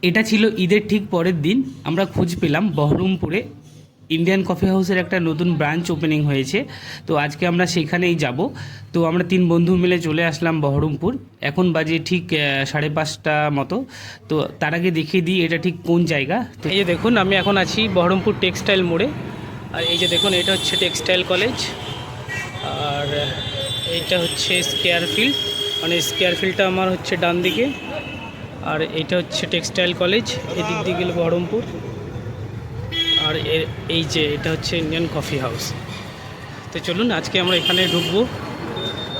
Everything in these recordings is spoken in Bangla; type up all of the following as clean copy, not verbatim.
এটা ছিল ঈদের ঠিক পরের দিন। আমরা খোঁজ পেলাম বহরমপুরে ইন্ডিয়ান কফি হাউসের একটা নতুন ব্রাঞ্চ ওপেনিং হয়েছে। তো আজকে আমরা সেখানেই যাব। তো আমরা 3 বন্ধু মিলে চলে আসলাম বহরমপুর। এখন বাজে ঠিক 5:30 মতো। তো তার আগে দেখিয়ে দিই এটা ঠিক কোন জায়গা। তো এই যে দেখুন, আমি এখন আছি বহরমপুর টেক্সটাইল মোড়ে। আর এই যে দেখুন, এটা হচ্ছে টেক্সটাইল কলেজ। আর এইটা হচ্ছে স্কয়ার ফিল্ড, মানে স্কয়ার ফিল্ডটা আমার হচ্ছে ডান দিকে। আর এইটা হচ্ছে টেক্সটাইল কলেজ, এদিক দিয়ে গেলে বহরমপুর। আর এই যে এটা হচ্ছে ইন্ডিয়ান কফি হাউস। তো চলুন আজকে আমরা এখানে ঢুকবো।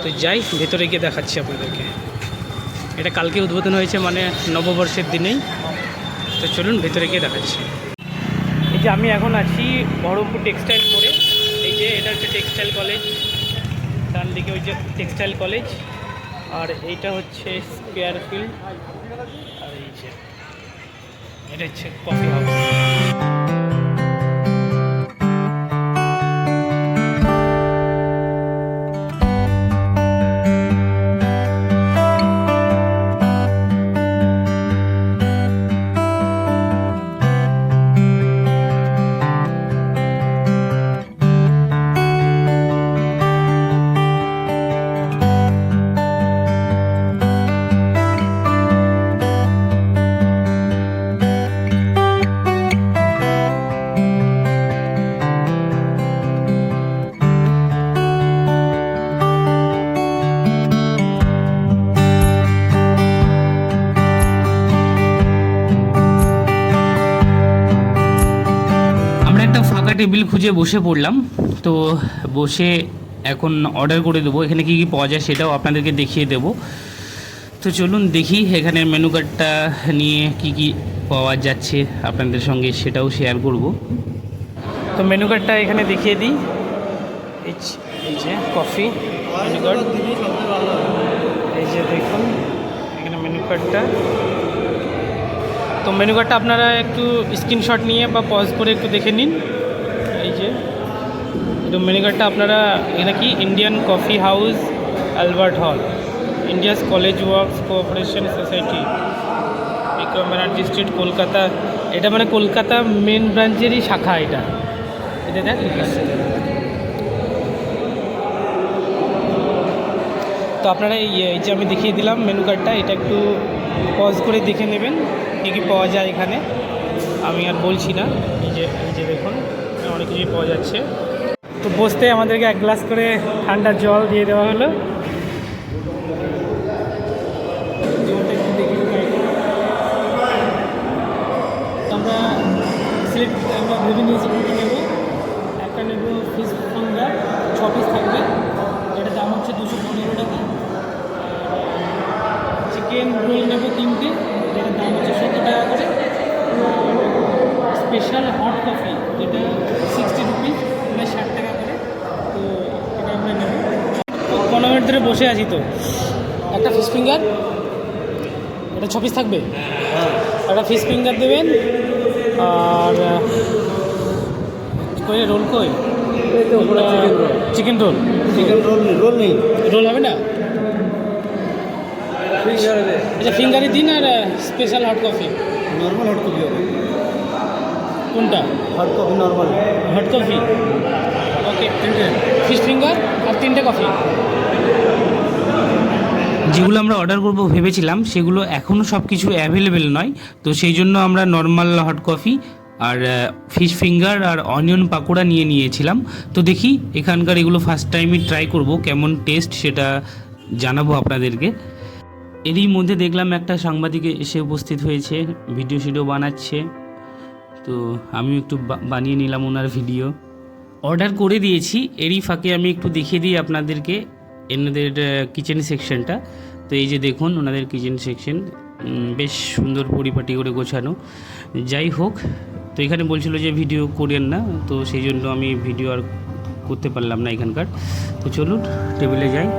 তো যাই, ভেতরে গিয়ে দেখাচ্ছি আপনাদেরকে। এটা কালকে উদ্বোধন হয়েছে, মানে নববর্ষের দিনেই। তো চলুন ভেতরে গিয়ে দেখাচ্ছি। এই যে আমি এখন আছি বহরমপুর টেক্সটাইল মোড়ে। এই যে এটা হচ্ছে টেক্সটাইল কলেজ, ডান দিকে ওই যে টেক্সটাইল কলেজ। আর এইটা হচ্ছে স্কয়ার ফিল্ড। আর এই যে এটা হচ্ছে কফি হাউস। একটা ফাঁকা টেবিল খুঁজে বসে পড়লাম। তো বসে এখন অর্ডার করে দেবো। এখানে কী কী পাওয়া যায় সেটাও আপনাদেরকে দেখিয়ে দেব। তো চলুন দেখি এখানের মেনু কার্ডটা নিয়ে কি কি পাওয়া যাচ্ছে আপনাদের সঙ্গে সেটাও শেয়ার করব। তো মেনু কার্ডটা এখানে দেখিয়ে দিই। এই যে কফি মেনু কার্ড, এই যে দেখুন এখানে মেনু কার্ডটা। তো মেনু কার্ডটা আপনারা একটু স্ক্রিনশট নিয়ে বা পজ করে একটু দেখে নিন। এই যে তো মেনু কার্ডটা আপনারা, এখানে কি Indian coffee house, Albert Hall, India's college works cooperation society, Bikram Banerjee street, Kolkata. এটা মানে কলকাতা মেন ব্রাঞ্চেরই শাখা এটা। এটা দেখ লিখে আসছে। তো আপনারা এই যে আমি দেখিয়ে দিলাম মেনু কার্ডটা, এটা একটু পজ করে দেখে নেবেন কী কী পাওয়া যায় এখানে। আমি আর বলছি না। এই যে দেখুন অনেক কিছুই পাওয়া যাচ্ছে। তো বসতে আমাদেরকে 1 গ্লাস করে ঠান্ডা জল দিয়ে দেওয়া হলো। আমরা ভেবে নিয়েছি কী নেব। একটা নেব ফিশ ফিঙ্গার, 6 পিস থাকবে, যেটা দাম হচ্ছে 215 টাকা। চিকেন রোল নেব 3টে, যেটার দাম হচ্ছে 70 টাকা করে। স্পেশাল হট কফি, যেটা 60 রুপিস, মানে 60 টাকা করে। তো এটা আমরা নেব। তো 15 মিনিট ধরে বসে আছি। তো একটা ফিশ ফিঙ্গার, এটা 6 পিস থাকবে। একটা ফিশ ফিঙ্গার দেবেন। আর কই রোল, কই চিকেন রোল, রোল নেই, রোল হবে না। আচ্ছা ফিঙ্গারই দিন। আর special hot coffee, normal hot coffee হবে। কোনটা? Hot coffee, normal hot coffee. Okay, 3টে ফিশ ফিঙ্গার আর 3টে কফি। যেগুলো আমরা অর্ডার করব ভেবেছিলাম সেগুলো এখনও সব কিছু অ্যাভেলেবেল নয়। তো সেই জন্য আমরা নর্মাল হট কফি আর ফিশ ফিঙ্গার আর অনিয়ন পাকোড়া নিয়েছিলাম। তো দেখি এখানকার এগুলো ফার্স্ট টাইমই ট্রাই করব, কেমন টেস্ট সেটা জানাবো আপনাদেরকে। এরই মধ্যে দেখলাম একটা সাংবাদিক এসে উপস্থিত হয়েছে, ভিডিও বানাচ্ছে। তো আমিও একটু বানিয়ে নিলাম ওনার ভিডিও। অর্ডার করে দিয়েছি, এরই ফাঁকে আমি একটু দেখিয়ে দিই আপনাদেরকে এনাদের কিচেন সেকশনটা। তো এই যে দেখুন ওনাদের কিচেন সেকশন বেশ সুন্দর পরিপাটি করে গোছানো। যাই হোক, তো এখানে বলছিল যে ভিডিও করেন না, তো সেই জন্য আমি ভিডিও আর করতে পারলাম না এখানকার। তো চলুন টেবিলে যাই।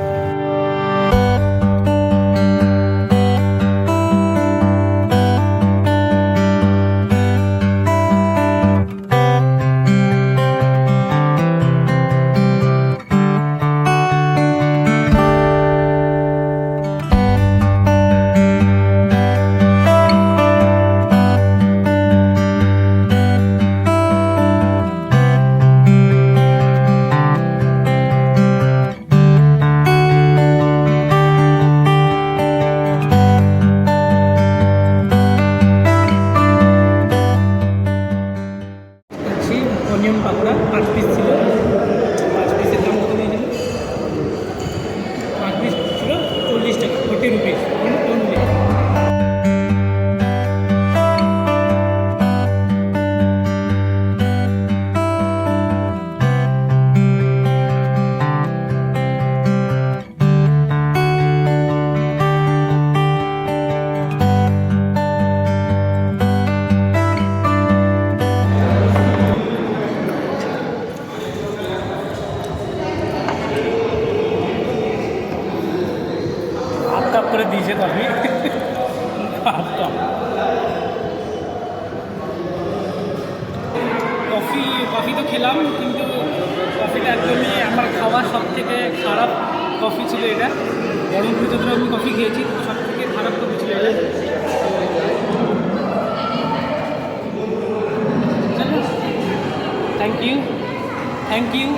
তো খেলাম, কিন্তু কফিটা একদমই আমার খাওয়া সব থেকে খারাপ কফি ছিল এটা। বহরমপুরে যতটা আমি কফি খেয়েছি সব থেকে খারাপ কফি ছিল এটা। চলো, থ্যাংক ইউ।